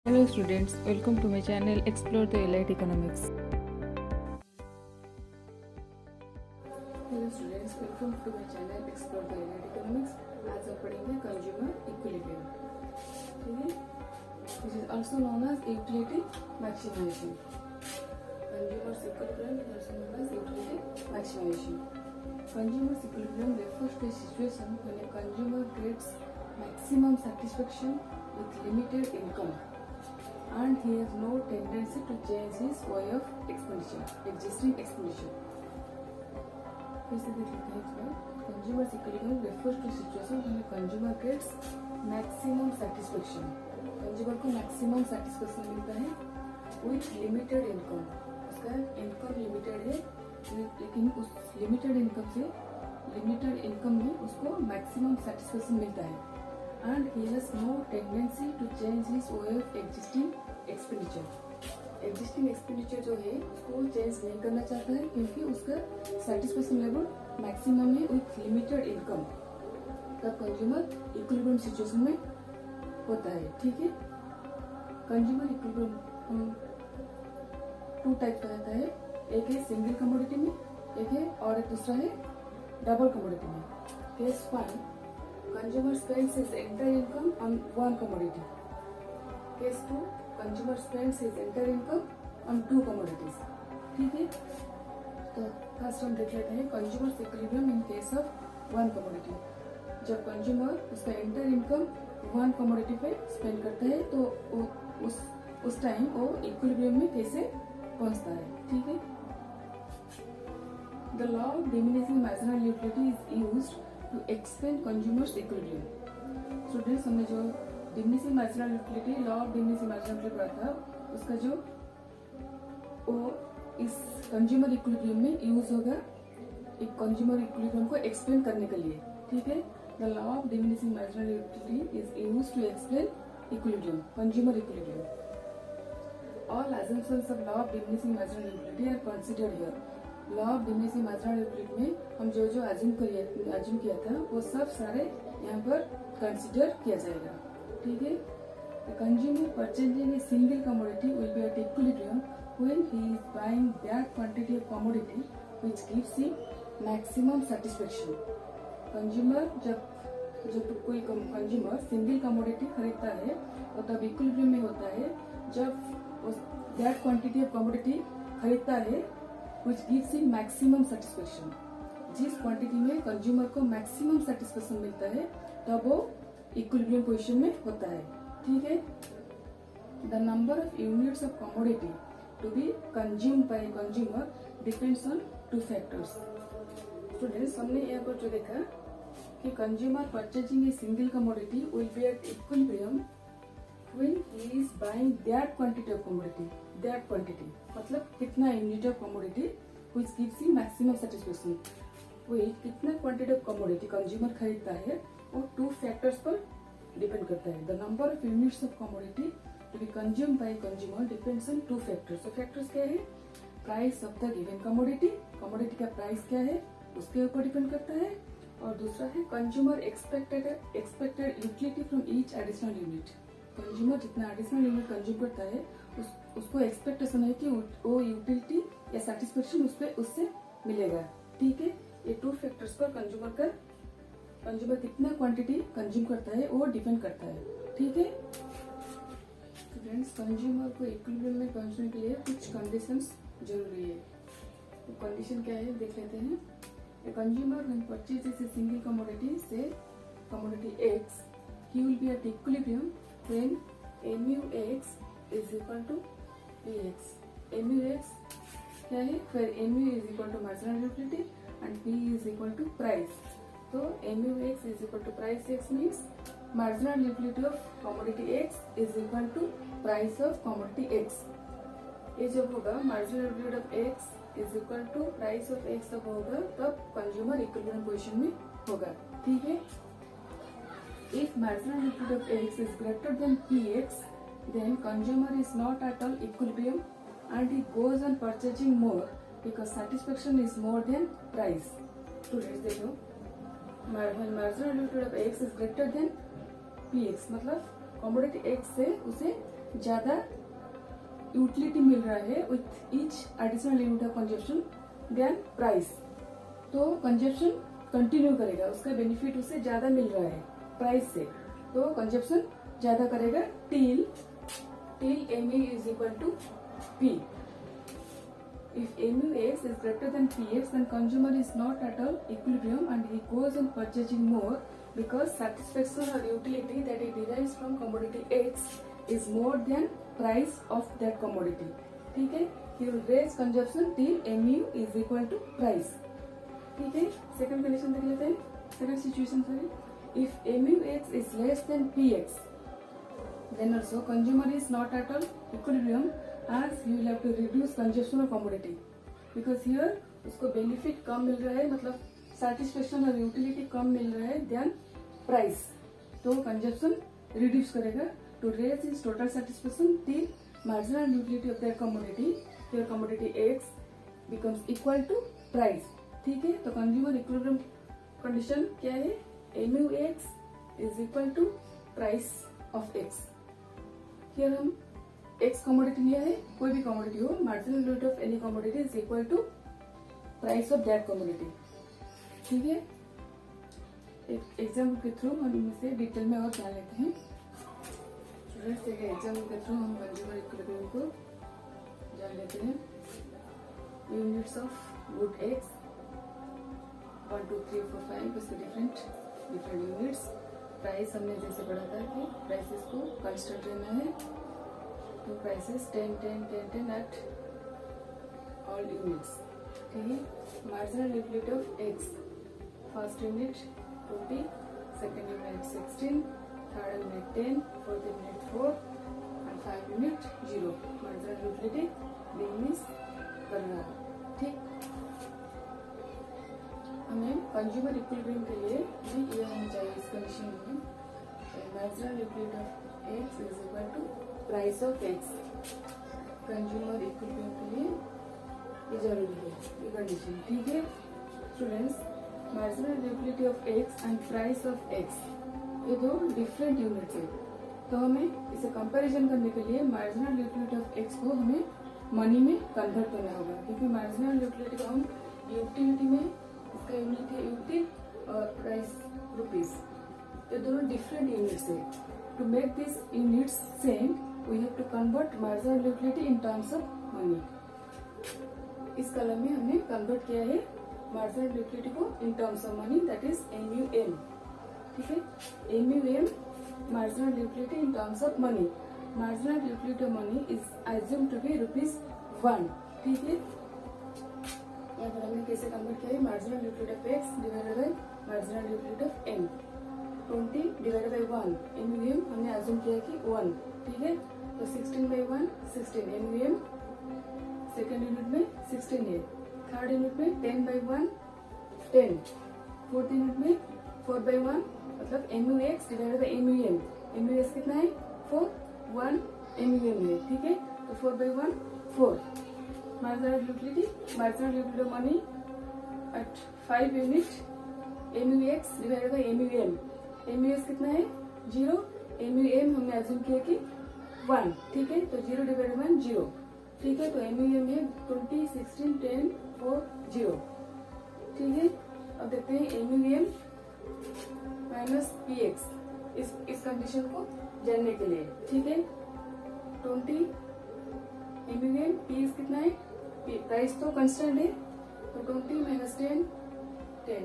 Hello students, welcome to my channel Explore the Elite Economics. Hello students, welcome to my channel Explore the Elite Economics. आज हम पढ़ेंगे consumer equilibrium, ठीक है, which is also known as utility maximization. Consumer equilibrium is also known as utility maximization. Consumer equilibrium refers to a situation when a consumer gets maximum satisfaction with limited income and he has no tendency to change his way of expenditure, existing expenditure. Consumer equilibrium refers to situation when a consumer gets maximum satisfaction. Consumer को maximum satisfaction मिलता है with limited income. उसका income limited है, लेकिन उस limited income में उसको maximum satisfaction मिलता है. And he has no tendency to change his way of existing expenditure. Existing expenditure जो है उसको चेंज नहीं करना चाहता है क्योंकि उसका satisfaction level maximum है with limited income. तब कंज्यूमर इक्विलिब्रियम सिचुएशन में होता है, ठीक है. कंज्यूमर इक्विलिब्रियम टू टाइप का रहता है, एक है सिंगल कमोडिटी में, एक है और एक दूसरा है डबल कमोडिटी में. Case 1, consumer spends his entire income on one commodity. Case 2, consumer spends his entire income on two commodities. ठीक है, तो फर्स्ट हम देख लेते हैं consumer equilibrium in case of one commodity. जब कंज्यूमर उसका एंटायर इनकम वन कमोडिटी पे स्पेंड करता है तो उस टाइम वो इक्विलिब्रियम में कैसे पहुंचता है, ठीक है. The law of diminishing marginal utility is used to explain consumers equilibrium. Students, हमने जो diminishing marginal utility, law of diminishing marginal utility पढ़ा था, उसका जो वो इस कंज्यूमर इक्विलिब्रियम में यूज होगा एक कंज्यूमर इक्विलिब्रियम को एक्सप्लेन करने के लिए, ठीक है. The law of diminishing marginal utility is used to explain equilibrium, consumer equilibrium. All assumptions of law of diminishing marginal utility are considered here. Law of diminishing marginal utility में हम जो assume किया था वो सब सारे यहाँ पर कंसिडर किया जाएगा, ठीक है. Consumer purchasing a single commodity will be at equilibrium when he is buying that quantity of commodity which gives him maximum satisfaction. Consumer जब कोई कंज्यूमर सिंगल कमोडिटी खरीदता है और तब इक्विलिब्रियम में होता है जब दैट क्वांटिटी ऑफ कमोडिटी खरीदता है which gives him maximum satisfaction. जिस क्वांटिटी में कंज्यूमर को मैक्सिमम सेटिस्फेक्शन मिलता है तब वो इक्विलिब्रियम पोजीशन में होता है, ठीक है. The number of units of commodity to be consumed by consumer depends on two factors. Students, हमने यहाँ पर जो देखा कि consumer purchasing a single commodity will be at equilibrium when he is buying that quantity of commodity. That quantity मतलब कितना unit of commodity which gives him maximum satisfaction. वही कितना क्वांटिटी ऑफ कमोडिटी कंज्यूमर खरीदता है वो two factors पर depend करता है. The number of units of commodity to be consumed by consumer depends on two factors. तो फैक्टर्स क्या है? Price of the given commodity, commodity का प्राइस क्या है उसके ऊपर डिपेंड करता है. और दूसरा है consumer expected utility from each additional unit. Consumer जितना एडिशनल यूनिट कंज्यूम करता है उसको एक्सपेक्टेशन है कि वो यूटिलिटी या सेटिस्फेक्शन उससे मिलेगा, ठीक है. ये टू फैक्टर्स पर कंज्यूमर कितना क्वांटिटी कंज्यूम करता है वो डिपेंड करता है, ठीक है. फ्रेंड्स, कंज्यूमर को इक्विलिब्रियम में पहुंचने के लिए कुछ कंडीशंस जरूरी है. तो कंडीशन क्या है देख लेते हैं. A consumer when purchases a single commodity से commodity X, he will be at equilibrium when MUX is equal to PX. MUX क्या है? फिर MU is equal to marginal utility and P is equal to price. तो MUX is equal to price X means marginal utility of commodity X is equal to price of commodity X. ये जब होगा marginal utility of X is equal to price of X तब होगा तब consumer equilibrium position में होगा, ठीक है. If marginal utility of X is greater than Px, then consumer is not at all equilibrium and he goes on purchasing more because satisfaction is more than price. Students देखो, when marginal utility of X is greater than Px मतलब commodity X से उसे ज्यादा utility मिल रहा है with each additional unit of consumption than price, तो consumption continue करेगा, उसका बेनिफिट उसे ज्यादा मिल रहा है प्राइस से, तो कंजप्शन ज्यादा करेगा till mu is equal to P. If mu x is greater than Px, then consumer is not at all equilibrium and he goes on purchasing more because satisfaction or utility that he derives from commodity X is more than price of that commodity. ठीक है, he will raise consumption till mu is equal to price. ठीक है, second condition देख लेते हैं, second situation sorry. If mu x is less than Px, then also consumer is not at all equilibrium as you will have to reduce consumption of commodity because here उसको benefit कम मिल रहा है, मतलब satisfaction और utility कम मिल रहा है than price, तो कंजप्शन रिड्यूस करेगा to raise his total satisfaction till marginal utility of that commodity, your commodity x becomes equal to price. ठीक है, तो कंज्यूमर इक्विलिब्रियम कंडीशन क्या है, mu x is equal to price of x. Here हम x commodity लिया है, कोई भी कमोडिटी हो, marginal unit of any commodity is equal to price of that commodity. ठीक है, एक एग्जाम्पल के थ्रू हम इनसे डिटेल में और जान लेते हैं. स्टूडेंट्स, एक एग्जाम्पल के थ्रू हम कंज्यूमर इक्विलिब्रियम को जान लेते हैं. यूनिट्स ऑफ गुड एक्स 1 2 3 4 5 इसके डिफरेंट यूनिट्स. प्राइस हमने जैसे पढ़ा था कि प्राइसेस को कांस्टेंट रहना है, तो प्राइसेस 10 10 10 10 एट ऑल यूनिट्स. ठीक है, marginal utility of x, first unit 20, second unit 16, third unit 10, fourth unit 4 and 5 unit 0. Marginal utility diminish कर रहा है. ठीक, हमें कंज्यूमर इक्विलिब्रियम के लिए भी ये होना चाहिए इस कंडीशन में, marginal utility of x is equal to price of x. Consumer equilibrium के लिए ये जरूरी है, ये कंडीशन. ठीक है students, marginal utility of x and price of x ये दो डिफरेंट यूनिट्स है, तो हमें इसे कंपैरिजन करने के लिए मार्जिनल यूटिलिटी ऑफ एक्स को हमें मनी में कन्वर्ट करना होगा, क्योंकि मार्जिनल यूटिलिटी को हम यूटिलिटी में, इसका यूनिट है यूटिल और प्राइस रुपीज, ये दोनों डिफरेंट यूनिट्स है. To make this units same we have to convert marginal utility in terms of money. इस कॉलम में हमने कन्वर्ट किया है मार्जिनल यूटिलिटी को in terms of money, that is MUM. ठीक है, MUM marginal utility in terms of money. Marginal utility of money is assumed to be ₹1. ठीक है, यहाँ पर हमने कैसे कन्वर्ट किया है, marginal utility of x divided by marginal utility of m. 20 divided by 1, MUM हमने अज्यूम किया कि 1. ठीक है, तो 16 बाय 1 16 MUM. सेकेंड यूनिट में 16 है, थर्ड यूनिट में 10 बाय 1 10, फोर्थ यूनिट में 4 बाय 1, मतलब MUX divided by MUM. MUX कितना है 4, 1 MUM है. ठीक है, तो 4 by 1 4. Marginal utility of money at 5 unit MUX divided by MUM. MUX कितना है 0, MUM हमने अज्यूम किया कि 1. ठीक है, तो 0 डिवाइडेड बाय 0. ठीक है, तो MUM है 20 16 10 4 0. ठीक है, अब देखते हैं MUM माइनस PX इस कंडीशन को जानने के लिए. ठीक है, 20 MUM, PX कितना है, प्राइस तो कांस्टेंट है, तो 20 माइनस 10 10.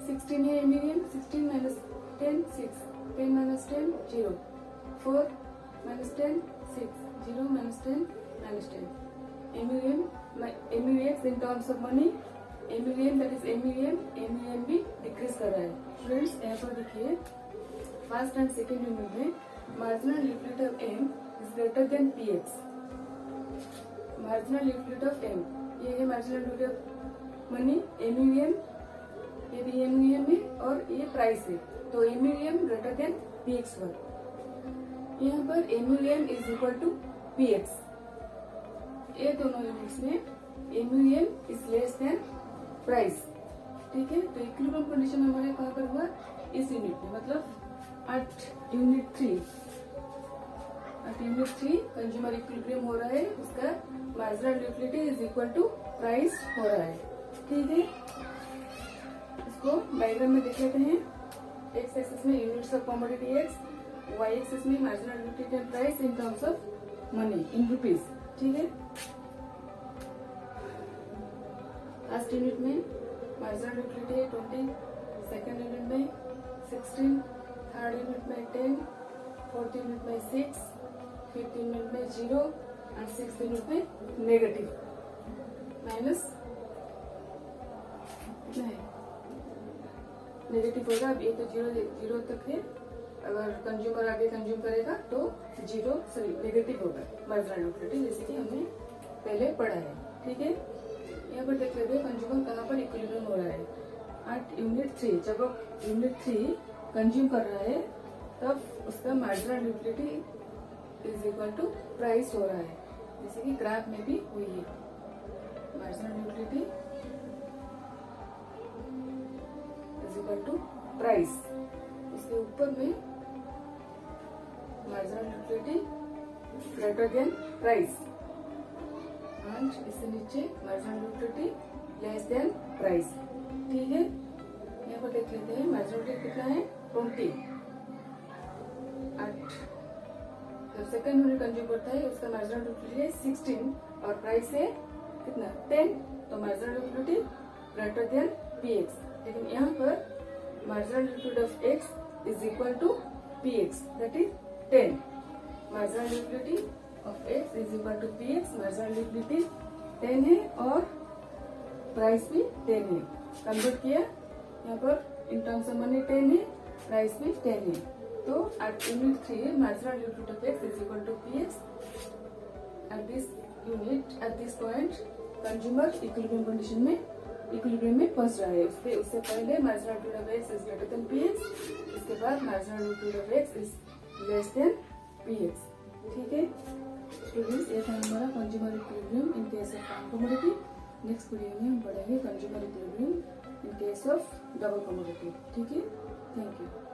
16 है MUM, 16 minus 10 6, 10 minus 10 0, 4 minus 10 6, 0 minus 10 minus 10. MUX in terms of money, MUM that is MUM भी डिक्रीज कर रहा है. स्टूडेंट्स, यहाँ पर देखिए फर्स्ट एंड सेकेंड यूनिट में marginal utility of M is greater than PX. Marginal utility of M ये है marginal utility of money MUM, ये भी MUM है और ये प्राइस है, तो MUM ग्रेटर देन PX. यहाँ पर MUM is equal to PX. ये दोनों यूनिट्स में MUM is less than price. ठीक है, तो इक्विलिब्रियम कंडीशन हमारे कहाँ पर हुआ, इस यूनिट में, मतलब at unit 3. At unit 3 consumer equilibrium हो रहा है, उसका marginal utility is equal to price हो रहा है। ठीक है, इसको डायग्राम में देख लेते हैं। एक्स एक्सिस में units of commodity X, Y axis में marginal utility and price in terms of money in rupees. ठीक है, फर्स्ट यूनिट में मार्जिनल यूटिलिटी है 20, सेकेंड यूनिट में 16, थर्ड यूनिट में 10, फोर्थ यूनिट में 6, फिफ्थ यूनिट में 0 एंड सिक्स्थ यूनिट में नेगेटिव माइनस कितना है, नेगेटिव होगा। अब ये तो 0 तक है, अगर कंज्यूमर आगे कंज्यूम करेगा तो 0 सॉरी नेगेटिव होगा मार्जिनल यूटिलिटी, जैसे कि हमने पहले पढ़ा है। ठीक है, यहाँ पर देख लेते हैं कंज्यूमर कहाँ पर इक्विलिब्रियम हो रहा है। एट यूनिट 3, जब आप यूनिट 3 कंज्यूम कर रहा है तब उसका marginal utility is equal to price हो रहा है, जैसे कि ग्राफ में भी हुई है। Marginal utility is equal to price, उसके ऊपर में marginal utility greater than price and इससे नीचे marginal utility less than price. ठीक है, यहाँ पर देख लेते हैं मार्जिनल यूटिलिटी कितना है 20। जब सेकेंड यूनिट कंज्यूम करता है उसका मार्जिनल यूटिलिटी है 16 और प्राइस है कितना 10, तो marginal utility greater than px। लेकिन यहाँ पर marginal utility of x is equal to px, that is 10। Marginal utility of x is equal to px, marginal utility 10 है और प्राइस भी 10 है। कन्वर्ट किया, यहाँ पर इन टर्म्स ऑफ मनी 10 है, प्राइस भी 10 है। तो at unit 3 marginal utility of x is equal to px। At this unit at this point consumer equilibrium condition में इक्विलिब्रियम में फंस रहा है। उससे पहले marginal utility of x is greater than px, इसके बाद marginal utility of x is less than px। ठीक है स्टूडेंट्स, ये था हमारा consumer equilibrium in case of commodity. Next video में हम पढ़ेंगे consumer equilibrium in case of double commodity. ठीक है, थैंक यू।